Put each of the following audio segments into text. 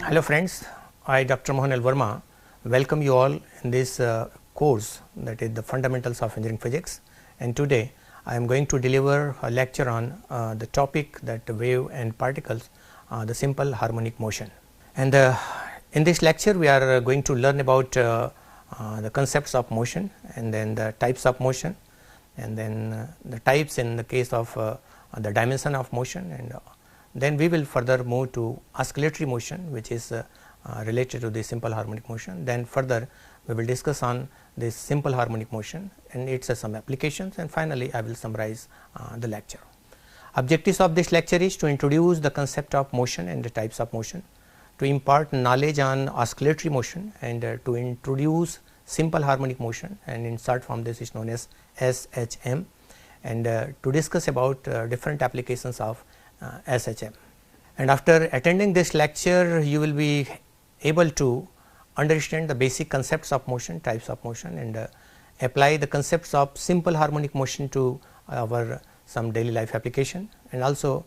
Hello friends, I Dr. Mohan L. Verma welcome you all in this course, that is the fundamentals of engineering physics, and today I am going to deliver a lecture on the topic that wave and particles, the simple harmonic motion. And in this lecture we are going to learn about the concepts of motion, and then the types of motion, and then the types in the case of the dimension of motion, and then we will further move to oscillatory motion, which is related to the simple harmonic motion. Then further we will discuss on this simple harmonic motion and its some applications, and finally I will summarize the lecture. Objectives of this lecture is to introduce the concept of motion and the types of motion, to impart knowledge on oscillatory motion, and to introduce simple harmonic motion, and in short form this is known as SHM, and to discuss about different applications of SHM. And after attending this lecture you will be able to understand the basic concepts of motion, types of motion, and apply the concepts of simple harmonic motion to our some daily life application, and also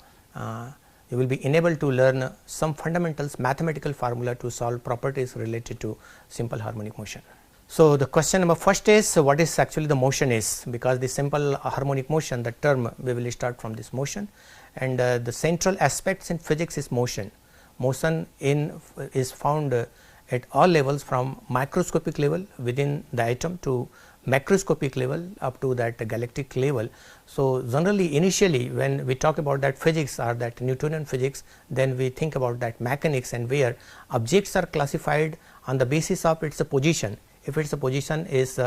you will be enabled to learn some fundamentals mathematical formula to solve properties related to simple harmonic motion. So, the question number first is what is actually the motion is, because the simple harmonic motion, the term we will start from this motion, and the central aspects in physics is motion. Motion is found at all levels, from microscopic level within the atom to macroscopic level up to that galactic level. So, generally initially when we talk about that physics or that Newtonian physics, then we think about that mechanics, and where objects are classified on the basis of its position. If its position is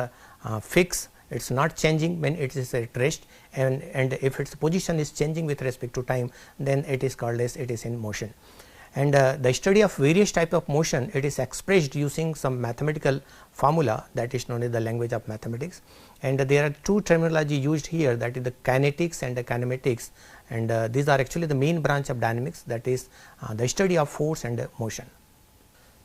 fixed, it is not changing when it is at rest, and if its position is changing with respect to time, then it is called as it is in motion. And the study of various type of motion, it is expressed using some mathematical formula that is known as the language of mathematics, and there are two terminology used here, that is the kinetics and the kinematics, and these are actually the main branch of dynamics, that is the study of force and motion.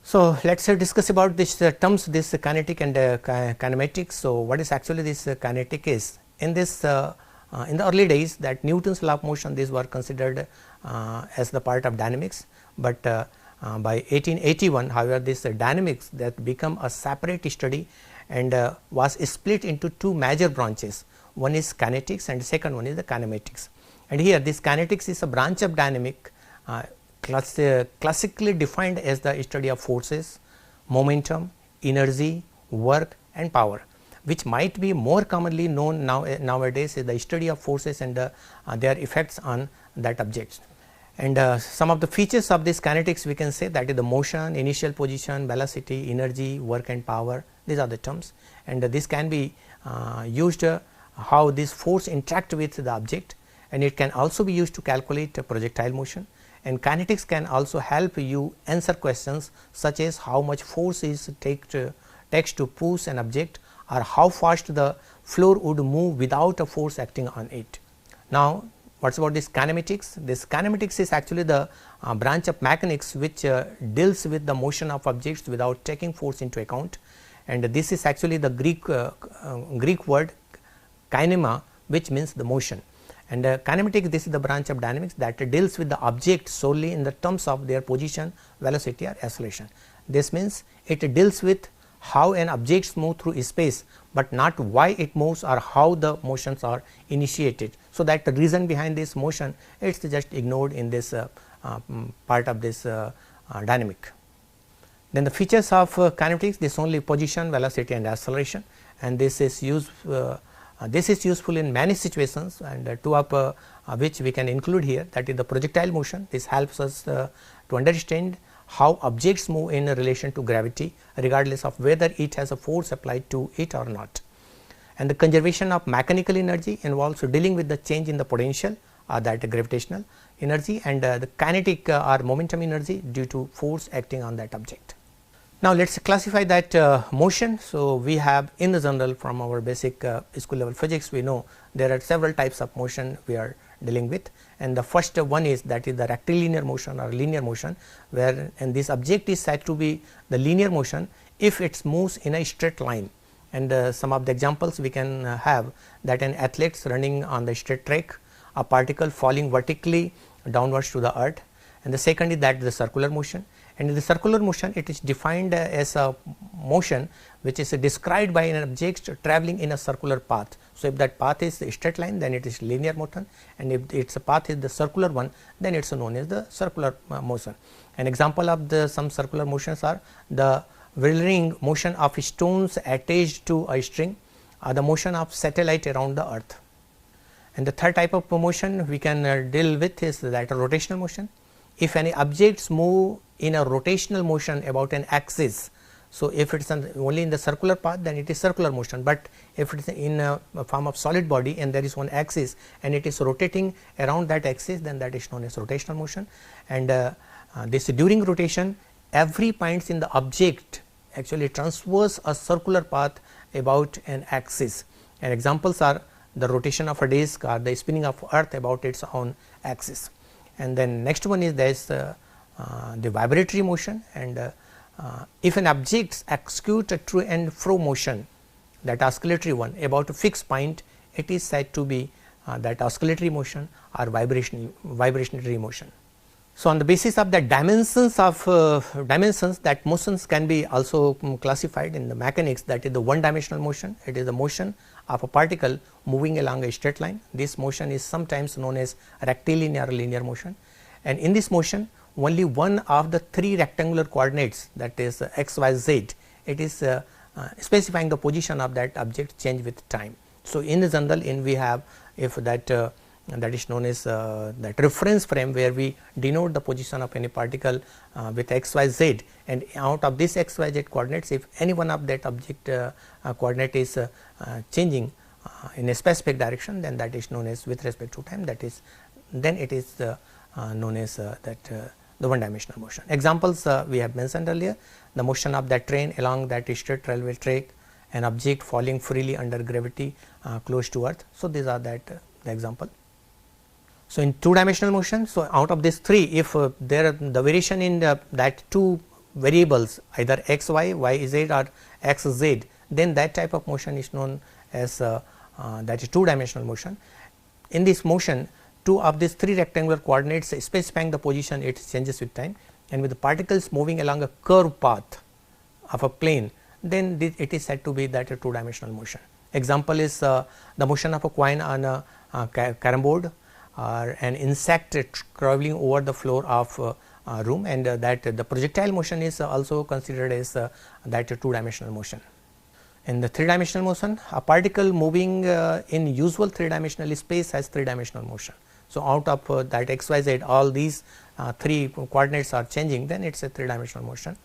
So, let us discuss about this terms, this kinetic and kinematics. So, what is actually this kinetic is? In this in the early days, that Newton's law of motion, these were considered as the part of dynamics, but by 1881 however this dynamics that become a separate study, and was split into two major branches. One is kinetics and second one is the kinematics, and here this kinetics is a branch of dynamic classically defined as the study of forces, momentum, energy, work and power, which might be more commonly known nowadays is the study of forces and their effects on that objects. And some of the features of this kinetics we can say, that is the motion, initial position, velocity, energy, work and power, these are the terms, and this can be used how this force interact with the object, and it can also be used to calculate projectile motion. And kinetics can also help you answer questions such as how much force is takes to push an object, or how fast the floor would move without a force acting on it. Now, what is about this kinematics? This kinematics is actually the branch of mechanics which deals with the motion of objects without taking force into account, and this is actually the Greek word kinema, which means the motion. And kinematics, this is the branch of dynamics that deals with the object solely in the terms of their position, velocity or acceleration. This means it deals with how an object moves through space, but not why it moves or how the motions are initiated. So, that the reason behind this motion, it is just ignored in this part of this dynamic. Then the features of kinematics, this only position, velocity and acceleration, and this is useful in many situations, and two of which we can include here, that is the projectile motion. This helps us to understand how objects move in relation to gravity, regardless of whether it has a force applied to it or not. And the conservation of mechanical energy involves dealing with the change in the potential or that gravitational energy, and the kinetic or momentum energy due to force acting on that object. Now, let us classify that motion. So, we have in the general from our basic school level physics, we know there are several types of motion we are dealing with, and the first one is that is the rectilinear motion or linear motion, where and this object is said to be the linear motion if it moves in a straight line. And some of the examples we can have, that an athlete running on the straight track, a particle falling vertically downwards to the earth, and the second is that the circular motion, and in the circular motion it is defined as a motion which is described by an object traveling in a circular path. So, if that path is a straight line, then it is linear motion, and if its path is the circular one, then it is known as the circular motion. An example of the some circular motions are the whirling motion of stones attached to a string, or the motion of satellite around the earth. And the third type of motion we can deal with is that rotational motion. If any objects move in a rotational motion about an axis, so if it is only in the circular path, then it is circular motion, but if it is in a form of solid body and there is one axis and it is rotating around that axis, then that is known as rotational motion. And this during rotation, every point in the object actually transverse a circular path about an axis, and examples are the rotation of a disk or the spinning of earth about its own axis. And then next one is there is the vibratory motion, and if an object executes a to and fro motion, that oscillatory one about a fixed point, it is said to be that oscillatory motion or vibrationary motion. So, on the basis of the dimensions that motions can be also classified in the mechanics, that is the one dimensional motion. It is the motion of a particle moving along a straight line. This motion is sometimes known as rectilinear or linear motion, and in this motion only one of the three rectangular coordinates, that is x, y, z, it is specifying the position of that object change with time. So, in the general we have if that is known as that reference frame, where we denote the position of any particle with x, y, z, and out of this x, y, z coordinates, if any one of that object coordinate is changing in a specific direction, then that is known as with respect to time, that is then it is known as the one dimensional motion. Examples we have mentioned earlier, the motion of that train along that straight railway track, an object falling freely under gravity close to earth. So, these are the example. So, in two dimensional motion, so out of these three, if there the variation in that two variables, either x, y, y, z or x, z, then that type of motion is known as that is two dimensional motion. In this motion, two of these three rectangular coordinates specifying the position, it changes with time, and with the particles moving along a curved path of a plane, then it is said to be that a two dimensional motion. Example is the motion of a coin on a carom board, or an insect traveling over the floor of a room, and that the projectile motion is also considered as that two dimensional motion. In the three dimensional motion, a particle moving in usual three dimensional space has three dimensional motion. So, out of that x, y, z, all these three coordinates are changing, then it is a three dimensional motion.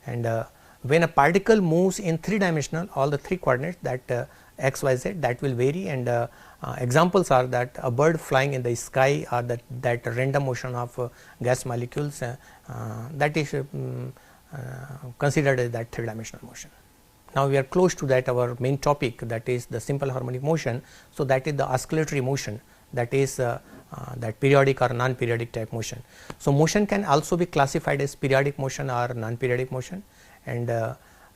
And when a particle moves in three dimensional, all the three coordinates that x, y, z, that will vary, and examples are that a bird flying in the sky, or that random motion of gas molecules, that is considered as that three dimensional motion. Now, we are close to that our main topic, that is the simple harmonic motion. So, that is the oscillatory motion, that is that periodic or non-periodic type motion. So, motion can also be classified as periodic motion or non-periodic motion, and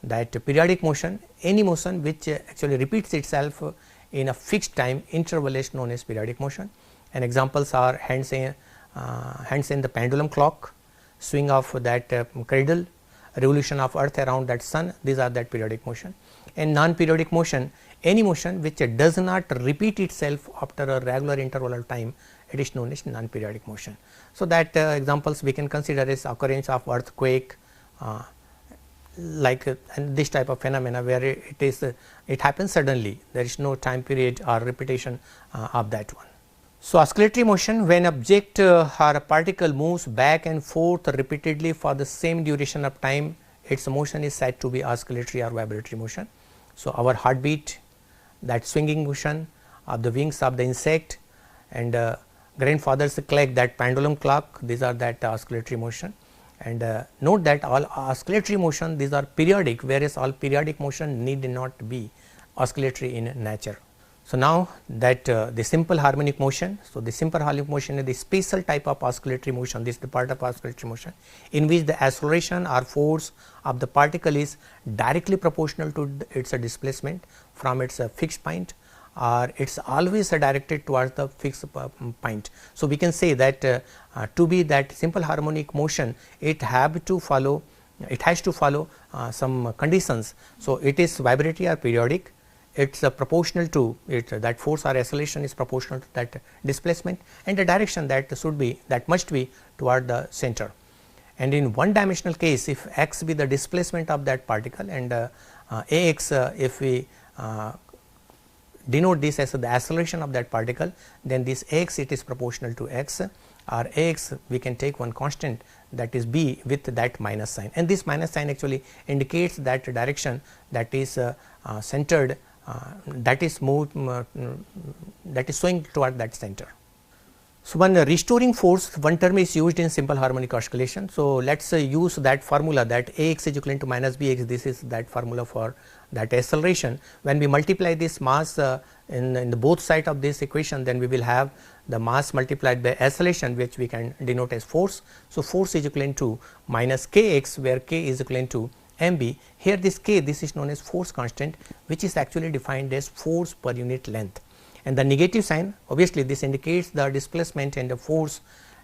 that periodic motion, any motion which actually repeats itself in a fixed time interval is known as periodic motion. And examples are hands in the pendulum clock, swing of that cradle, revolution of earth around that sun, these are that periodic motion. And non-periodic motion, any motion which does not repeat itself after a regular interval of time, it is known as non-periodic motion. So, that examples we can consider as occurrence of earthquake, like and this type of phenomena where it happens suddenly, there is no time period or repetition of that one. So, oscillatory motion, when object or a particle moves back and forth repeatedly for the same duration of time, its motion is said to be oscillatory or vibratory motion. So, our heartbeat, that swinging motion of the wings of the insect, and grandfather's clock, that pendulum clock, these are that oscillatory motion. And note that all oscillatory motion, these are periodic, whereas all periodic motion need not be oscillatory in nature. So, now that the simple harmonic motion, so the simple harmonic motion is the special type of oscillatory motion, this is the part of oscillatory motion in which the acceleration or force of the particle is directly proportional to its displacement from its fixed point it's always directed towards the fixed point. So, we can say that to be that simple harmonic motion, it has to follow some conditions. So, it is vibratory or periodic, it is proportional to it, that force or acceleration is proportional to that displacement, and the direction that must be toward the center. And in one dimensional case, if x be the displacement of that particle and ax, if we denote this as the acceleration of that particle, then this ax, it is proportional to x, or ax we can take one constant, that is b, with that minus sign, and this minus sign actually indicates that direction that is centered, that is swinging toward that center. So, one restoring force, one term is used in simple harmonic oscillation. So, let us use that formula, that ax is equivalent to minus bx, this is that formula for that acceleration. When we multiply this mass in the both sides of this equation, then we will have the mass multiplied by acceleration, which we can denote as force. So, force is equivalent to minus kx, where k is equivalent to mb. Here this k, this is known as force constant, which is actually defined as force per unit length. And the negative sign, obviously this indicates the displacement and the force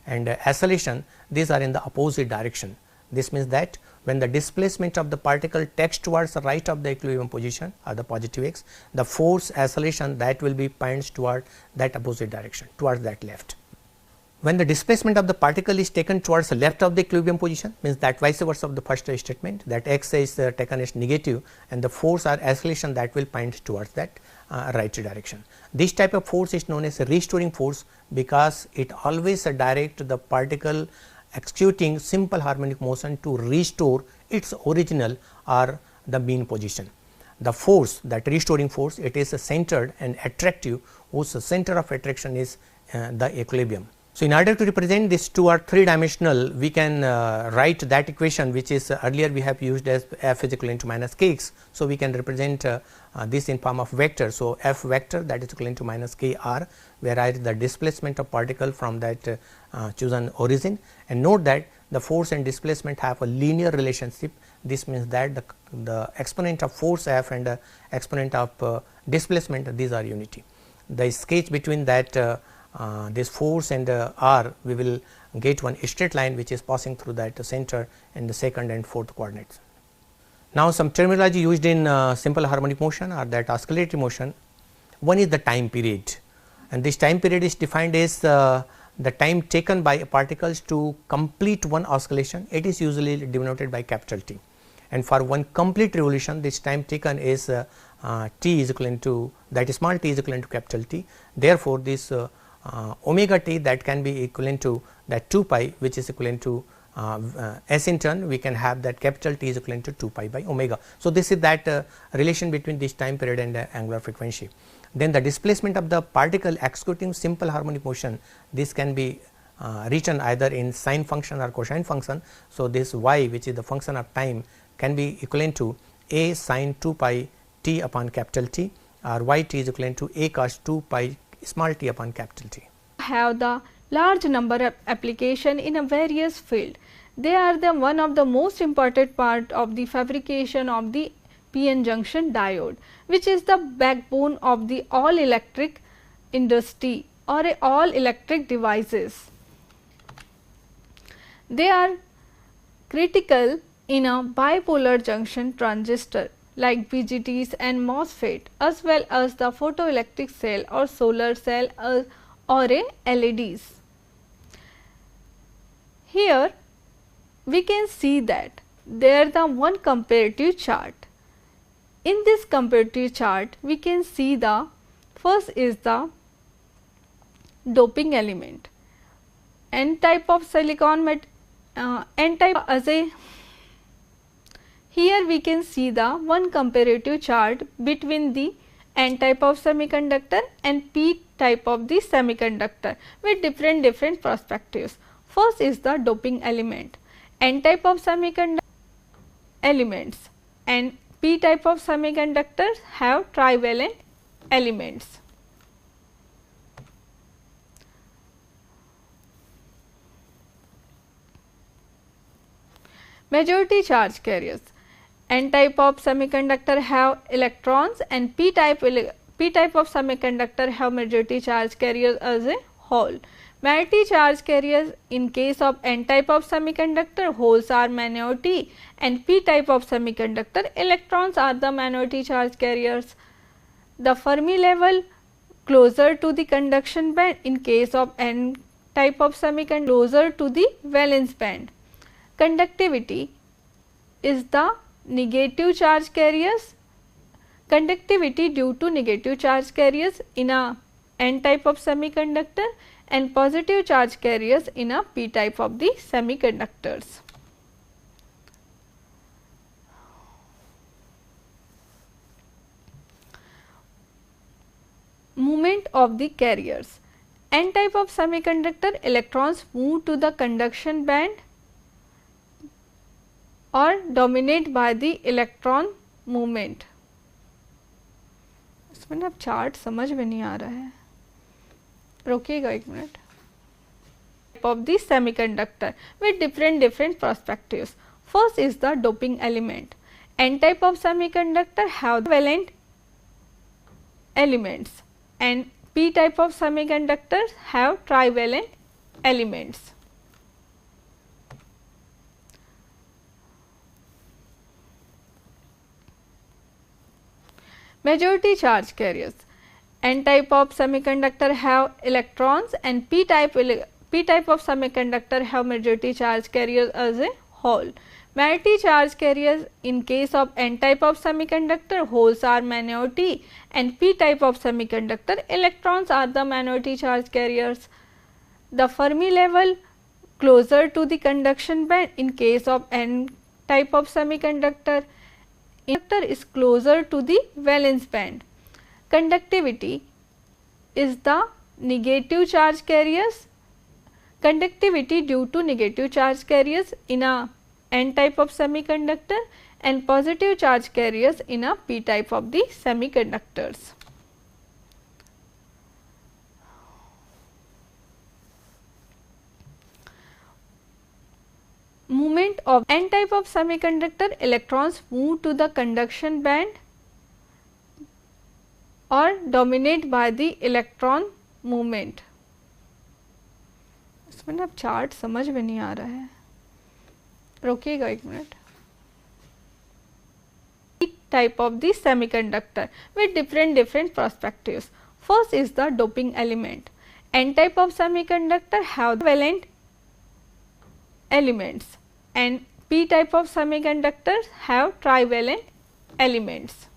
and acceleration, these are in the opposite direction. This means that when the displacement of the particle takes towards the right of the equilibrium position or the positive x, the force acceleration that will be points toward that opposite direction, towards that left. When the displacement of the particle is taken towards the left of the equilibrium position, means that vice versa of the first statement, that x is taken as negative and the force or acceleration that will point towards that right direction. This type of force is known as a restoring force, because it always directs the particle executing simple harmonic motion to restore its original or the mean position. The force, that restoring force, it is centered and attractive, whose center of attraction is the equilibrium. So, in order to represent this 2 or 3 dimensional, we can write that equation, which is earlier we have used as f is equivalent to minus kx. So, we can represent this in form of vector. So, f vector, that is equivalent to minus k r, where I the displacement of particle from that chosen origin, and note that the force and displacement have a linear relationship. This means that the exponent of force f and the exponent of displacement, these are unity. The sketch between that this force and r, we will get one straight line which is passing through that center in the second and fourth coordinates. Now, some terminology used in simple harmonic motion or that oscillatory motion. One is the time period, and this time period is defined as the time taken by particles to complete one oscillation. It is usually denoted by capital T, and for one complete revolution, this time taken is t is equivalent to, that is small t is equivalent to capital T. Therefore, this omega t, that can be equivalent to that 2 pi, which is equivalent to s in turn, we can have that capital T is equivalent to 2 pi by omega. So, this is that relation between this time period and angular frequency. Then the displacement of the particle executing simple harmonic motion, this can be written either in sine function or cosine function. So, this y, which is the function of time, can be equivalent to a sine 2 pi t upon capital T, or y t is equivalent to a cos 2 pi small t upon capital T. Have the large number of application in a various field. They are the one of the most important part of the fabrication of the p-n junction diode, which is the backbone of the all electric industry or all electric devices. They are critical in a bipolar junction transistor like BGTs and MOSFET, as well as the photoelectric cell or solar cell or a LEDs. Here we can see that there is the one comparative chart. In this comparative chart, we can see the first is the doping element, N type of silicon N type as a. Here we can see the one comparative chart between the N type of semiconductor and P type of the semiconductor with different perspectives. First is the doping element. N type of semiconductor elements and P type of semiconductors have trivalent elements. Majority charge carriers. N type of semiconductor have electrons and P type p type of semiconductor have majority charge carriers as a whole. Minority charge carriers in case of n type of semiconductor, holes are minority, and p type of semiconductor, electrons are the minority charge carriers. The Fermi level closer to the conduction band in case of n type of semiconductor, closer to the valence band. Conductivity is the negative charge carriers. Conductivity due to negative charge carriers in a n type of semiconductor and positive charge carriers in a p type of the semiconductors. Movement of the carriers. N type of semiconductor, electrons move to the conduction band or dominate by the electron movement. इसमें ना अब chart समझ में नहीं आ रहा है, रोकिएगा एक minute. Of the semiconductor with different perspectives. First is the doping element. N type of semiconductor have valent elements and p type of semiconductors have trivalent elements. Majority charge carriers. N type of semiconductor have electrons and p type of semiconductor have majority charge carriers as a whole. Minority charge carriers in case of n type of semiconductor, holes are minority, and p type of semiconductor, electrons are the minority charge carriers. The Fermi level closer to the conduction band in case of n type of semiconductor is closer to the valence band. Conductivity is the negative charge carriers. Conductivity due to negative charge carriers in a n type of semiconductor and positive charge carriers in a p type of the semiconductors. Movement of n type of semiconductor, electrons move to the conduction band or dominate by the electron movement. इसमें ना अब chart समझ में नहीं आ रहा है, रोकिएगा एक minute. Type of the semiconductor with different perspectives. First is the doping element. N type of semiconductor have valent elements and p type of semiconductors have trivalent elements.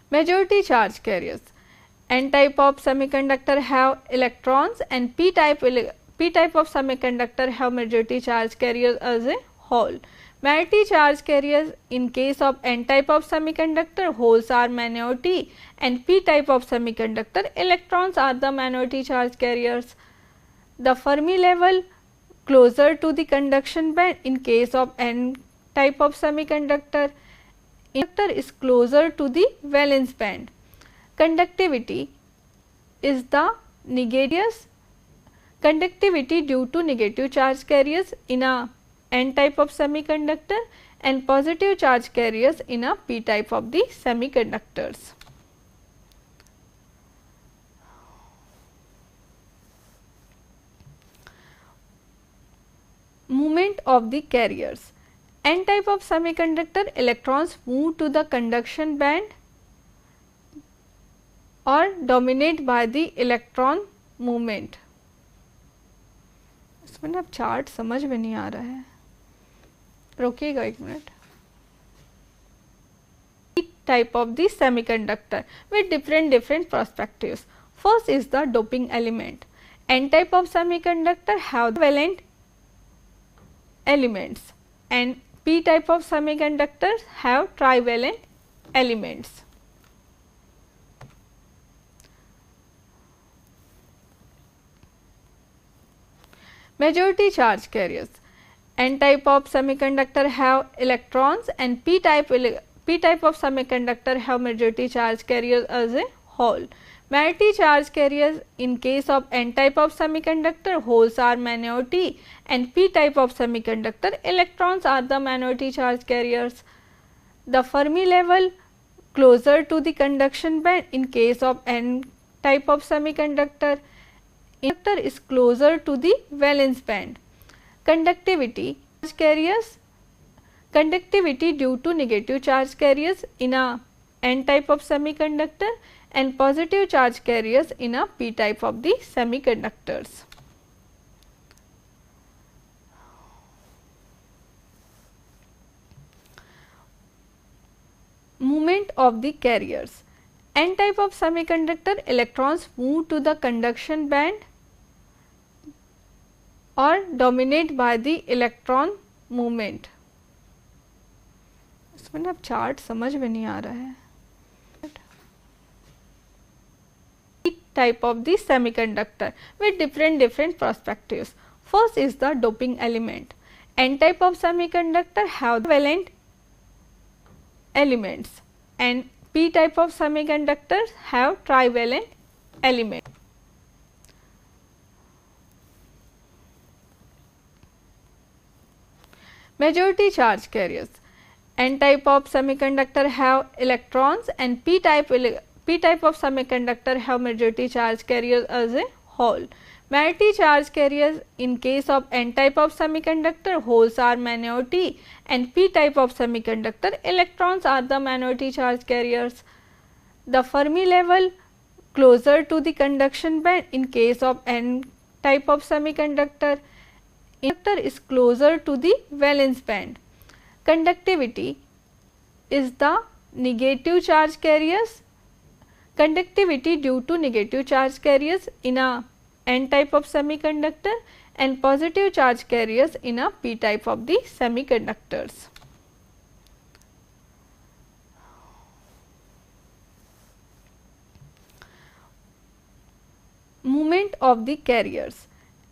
Majority charge carriers. N type of semiconductor have electrons and p type of semiconductor have majority charge carriers as a whole. Minority charge carriers in case of n type of semiconductor, holes are minority, and p type of semiconductor, electrons are the minority charge carriers. The Fermi level closer to the conduction band in case of n type of semiconductor is closer to the valence band. Conductivity is the negative. Conductivity due to negative charge carriers in a n type of semiconductor and positive charge carriers in a p type of the semiconductors. Movement of the carriers. N type of semiconductor, electrons move to the conduction band or dominate by the electron movement. इसमें ना अब chart समझ में नहीं आ रहा है, रोकिएगा एक minute. Type of the semiconductor with different perspectives. First is the doping element. N type of semiconductor have valent elements and p type of semiconductors have trivalent elements. Majority charge carriers. N type of semiconductor have electrons and p type of semiconductor have majority charge carriers as a whole. Minority charge carriers, in case of n type of semiconductor, holes are minority, and p type of semiconductor, electrons are the minority charge carriers. The Fermi level closer to the conduction band in case of n type of semiconductor, inductor is closer to the valence band. Conductivity charge carriers, conductivity due to negative charge carriers in a n type of semiconductor and positive charge carriers in a p type of the semiconductors. Movement of the carriers. N type of semiconductor, electrons move to the conduction band or dominate by the electron movement. इसमें ना chart समझ में नहीं आ रहा है. Type of the semiconductor with different perspectives. First is the doping element. N type of semiconductor have valent elements and p type of semiconductors have trivalent elements. Majority charge carriers. N type of semiconductor have electrons and p type of semiconductor have majority charge carriers as a whole. Minority charge carriers, in case of n type of semiconductor, holes are minority, and p type of semiconductor, electrons are the minority charge carriers. The Fermi level closer to the conduction band in case of n type of semiconductor, inductor is closer to the valence band. Conductivity is the negative charge carriers, conductivity due to negative charge carriers in a n type of semiconductor and positive charge carriers in a p type of the semiconductors. Movement of the carriers.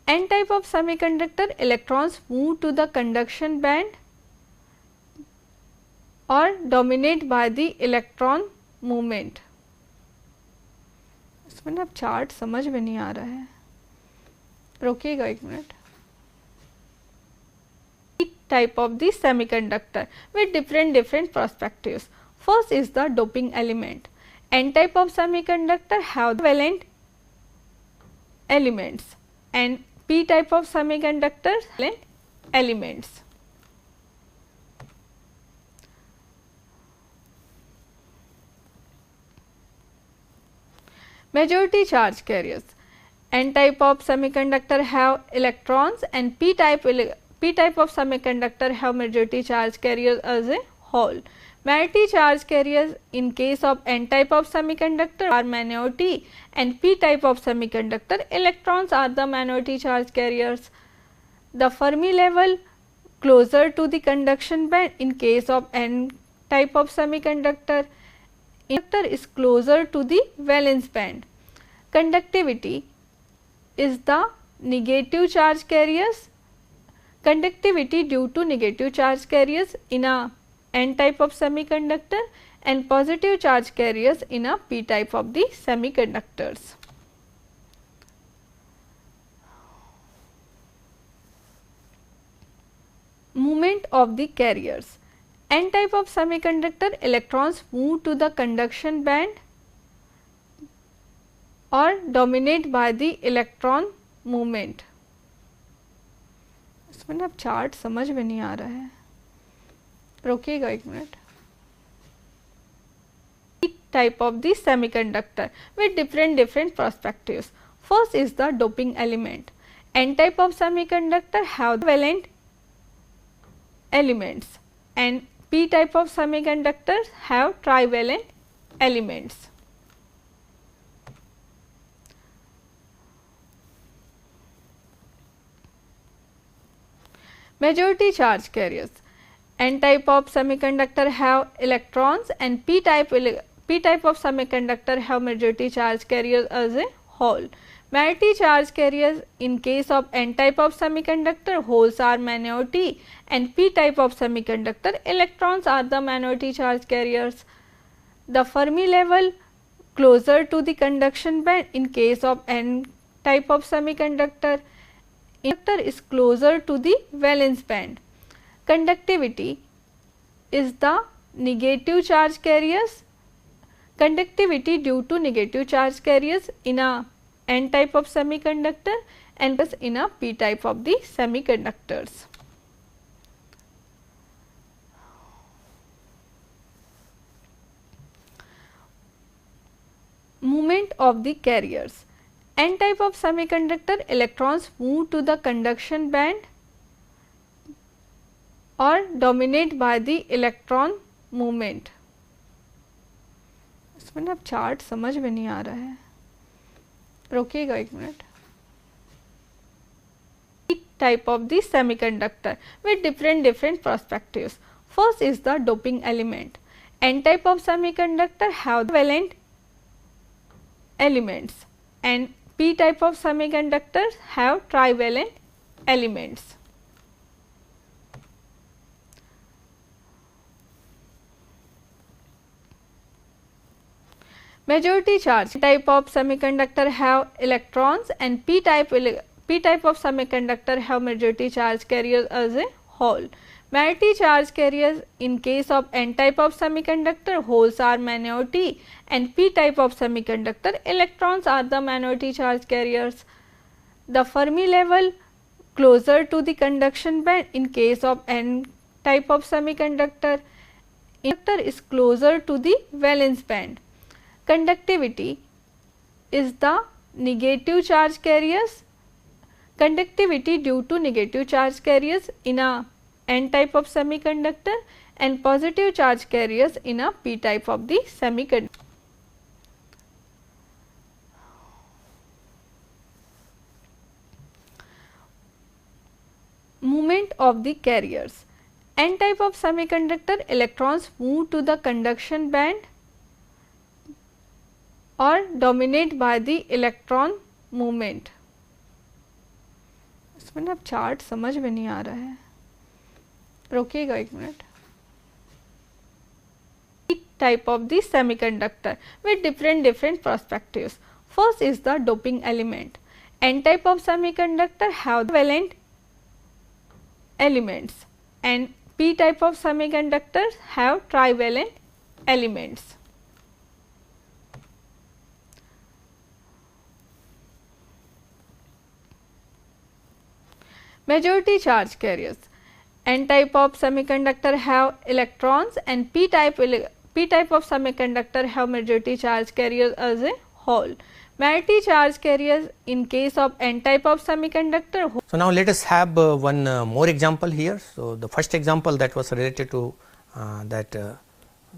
N type of semiconductor, electrons move to the conduction band or dominate by the electron movement. इसमें ना chart समझ में नहीं आ रहा है, रोकिएगा एक minute. Type of the semiconductor with different perspectives. First is the doping element. N type of semiconductor have valent elements and p type of semiconductors valent elements. Majority charge carriers. N type of semiconductor have electrons and p type of semiconductor have majority charge carriers as a whole. Minority charge carriers, in case of n type of semiconductor, are minority, and p type of semiconductor, electrons are the minority charge carriers. The Fermi level closer to the conduction band in case of n type of semiconductor, inductor is closer to the valence band. Conductivity is the negative charge carriers, conductivity due to negative charge carriers in a n type of semiconductor and positive charge carriers in a p type of the semiconductors. Movement of the carriers. N type of semiconductor, electrons move to the conduction band or dominate by the electron movement. इसमें ना chart समझ में नहीं आ रहा है, रोकिएगा एक minute. Type of the semiconductor with different perspectives. First is the doping element. N type of semiconductor have valent elements and p type of semiconductors have trivalent elements. Majority charge carriers. N type of semiconductor have electrons and p type of semiconductor have majority charge carriers as a whole. Minority charge carriers, in case of n type of semiconductor, holes are minority, and p type of semiconductor, electrons are the minority charge carriers. The Fermi level closer to the conduction band in case of N type of semiconductor. Inductor is closer to the valence band. Conductivity is the negative charge carriers. Conductivity due to negative charge carriers in a N type of semiconductor and in a P type of the semiconductors. Movement of the carriers. N type of semiconductor, electrons move to the conduction band or dominate by the electron movement. इसमें ना chart समझ में नहीं आ रहा है, रोकिएगा एक minute. Type of the semiconductor with different perspectives. First is the doping element. N type of semiconductor have valent elements and P type of semiconductors have trivalent elements. Majority charge type of semiconductor have electrons and P type of semiconductor have majority charge carriers as a whole. Minority charge carriers in case of N type of semiconductor, holes are minority, and P type of semiconductor, electrons are the minority charge carriers. The Fermi level closer to the conduction band in case of N type of semiconductor. Inductor is closer to the valence band. Conductivity is the negative charge carriers. Conductivity due to negative charge carriers in a N type of semiconductor and positive charge carriers in a P type of the semiconductor. Movement of the carriers. N type of semiconductor, electrons move to the conduction band or dominate by the electron movement. इसमें ना chart समझ में नहीं आ रहा है, रोकिएगा एक minute. Type of the semiconductor with different perspectives. First is the doping element. N type of semiconductor have valent elements and P type of semiconductors have trivalent elements. Majority charge carriers. N type of semiconductor have electrons and P type of semiconductor have majority charge carriers as a whole. Minority charge carriers in case of N type of semiconductor. So, now let us have one more example here. So, the first example that was related to that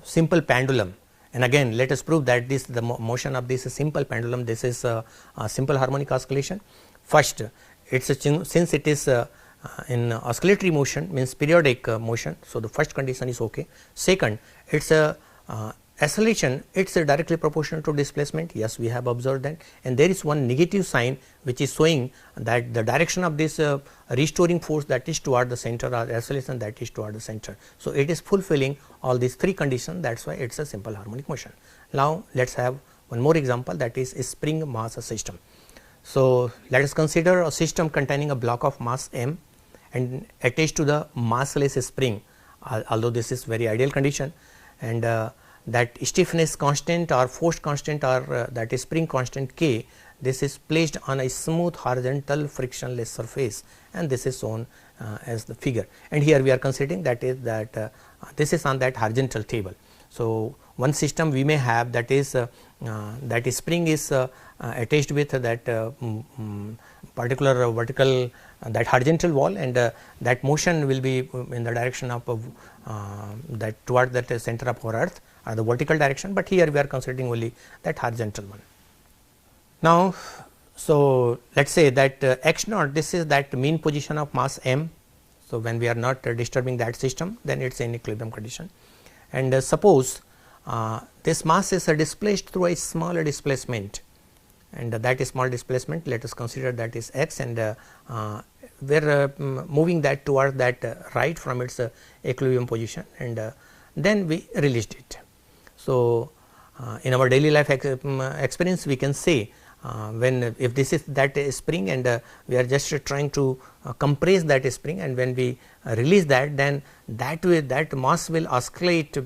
simple pendulum, and again let us prove that this the motion of this simple pendulum, this is a simple harmonic oscillation. First, it's a since it is in oscillatory motion, means periodic motion. So, the first condition is okay. Second, it's a acceleration, it's directly proportional to displacement. Yes, we have observed that, and there is one negative sign which is showing that the direction of this restoring force, that is toward the center, or acceleration that is toward the center. So, it is fulfilling all these three conditions, that is why it is a simple harmonic motion. Now, let us have one more example, that is a spring mass system. So, let us consider a system containing a block of mass m and attached to the massless spring, although this is very ideal condition, and that stiffness constant or force constant, or that is spring constant k, this is placed on a smooth horizontal frictionless surface, and this is shown as the figure. And here we are considering that is that this is on that horizontal table. So, one system we may have, that is that spring is attached with that particular vertical that horizontal wall, and that motion will be in the direction of that toward that center of our earth, or the vertical direction, but here we are considering only that horizontal one. Now, so let us say that x naught, this is that mean position of mass m. So, when we are not disturbing that system, then it is in equilibrium condition, and suppose this mass is displaced through a smaller displacement, and that small displacement, let us consider that is x, and we are moving that toward that right from its equilibrium position, and then we released it. So, in our daily life experience we can say when if this is that spring and we are just trying to compress that spring, and when we release that, then that mass will oscillate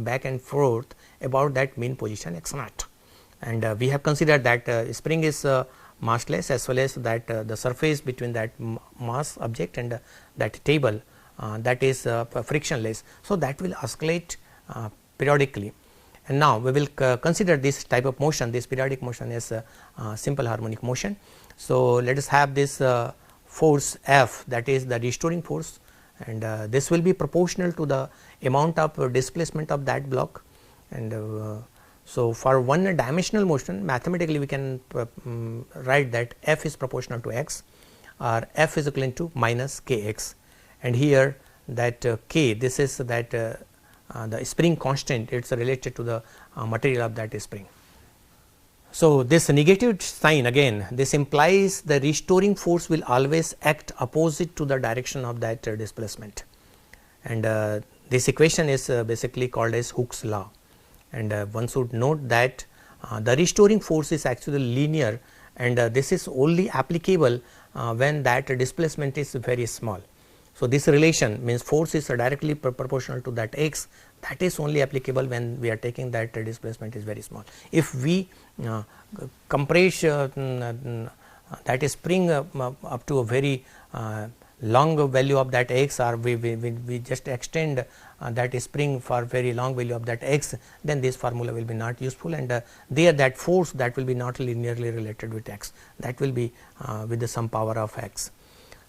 back and forth about that mean position x naught. And we have considered that spring is massless, as well as that the surface between that mass object and that table that is frictionless. So, that will oscillate periodically. And now, we will consider this type of motion, this periodic motion as simple harmonic motion. So, let us have this force F, that is the restoring force, and this will be proportional to the amount of displacement of that block. And so, for one dimensional motion, mathematically we can write that F is proportional to x, or F is equivalent to minus kx, and here that k, this is that the spring constant, it is related to the material of that spring. So, this negative sign, again this implies the restoring force will always act opposite to the direction of that displacement, and this equation is basically called as Hooke's law. And one should note that the restoring force is actually linear, and this is only applicable when that displacement is very small. So, this relation means force is directly proportional to that x, that is only applicable when we are taking that displacement is very small. If we compress that spring up to a very long value of that x, or we just extend that spring for very long value of that x, then this formula will be not useful, and there that force that will be not linearly related with x, that will be with the some power of x.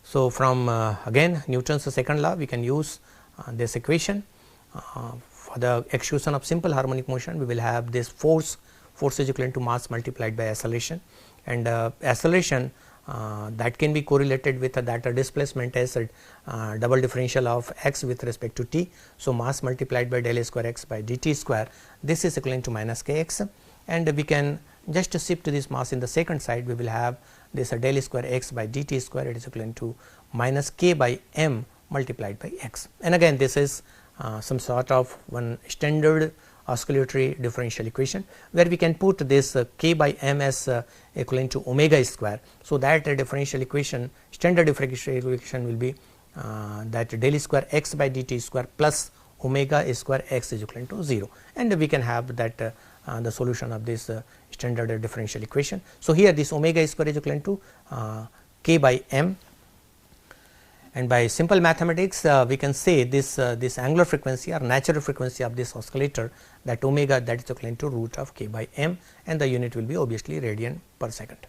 So, from again Newton's second law, we can use this equation. For the execution of simple harmonic motion, we will have this force is equivalent to mass multiplied by acceleration, and acceleration that can be correlated with that displacement as a double differential of x with respect to t. So, mass multiplied by del square x by dt square, this is equivalent to minus kx, and we can just shift this mass in the second side. We will have this del square x by dt square, it is equivalent to minus k by m multiplied by x. And again this is some sort of one standard oscillatory differential equation, where we can put this k by m as equivalent to omega square. So, that differential equation, standard differential equation will be that del square x by dt square plus omega square x is equivalent to 0, and we can have that the solution of this standard differential equation. So, here this omega square is equivalent to k by m, and by simple mathematics we can say this this angular frequency or natural frequency of this oscillator, that omega, that is equivalent to root of k by m, and the unit will be obviously radian per second.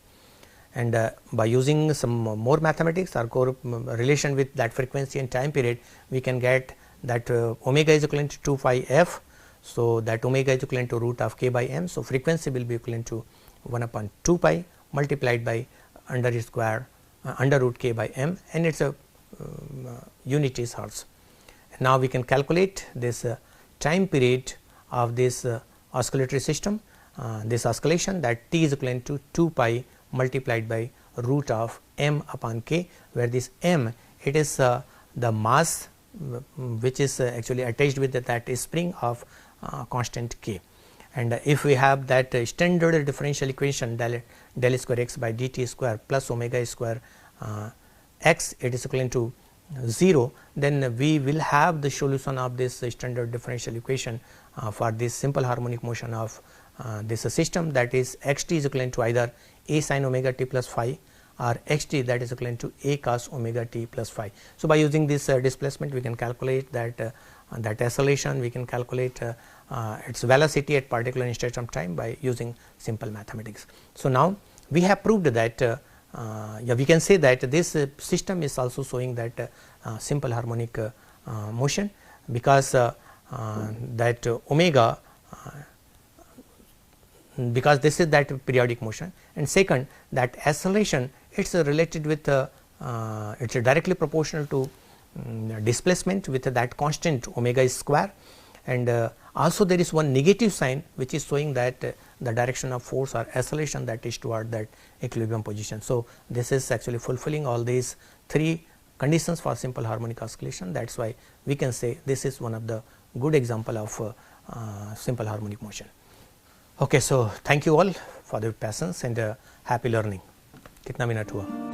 And by using some more mathematics or relation with that frequency and time period, we can get that omega is equivalent to 2 pi f. So, that omega is equivalent to root of k by m. So, frequency will be equivalent to 1 upon 2 pi multiplied by under root k by m, and it is a unit is hertz. Now, we can calculate this time period of this oscillatory system, this oscillation, that t is equivalent to 2 pi multiplied by root of m upon k, where this m, it is the mass which is actually attached with that spring of constant k. And if we have that standard differential equation del square x by dt square plus omega square x, it is equivalent to 0, then we will have the solution of this standard differential equation for this simple harmonic motion of this system, that is x t is equivalent to either a sin omega t plus phi or x t, that is equivalent to a cos omega t plus phi. So, by using this displacement, we can calculate that that acceleration, we can calculate its velocity at particular instant of time by using simple mathematics. So, now we have proved that we can say that this system is also showing that simple harmonic motion, because that omega, because this is that periodic motion, and second that acceleration, it is related with it is directly proportional to displacement with that constant omega square, and also there is one negative sign which is showing that the direction of force or acceleration that is toward that equilibrium position. So, this is actually fulfilling all these three conditions for simple harmonic oscillation. That is why we can say this is one of the good example of simple harmonic motion. Okay, so thank you all for your patience and happy learning. कितना minute हुआ?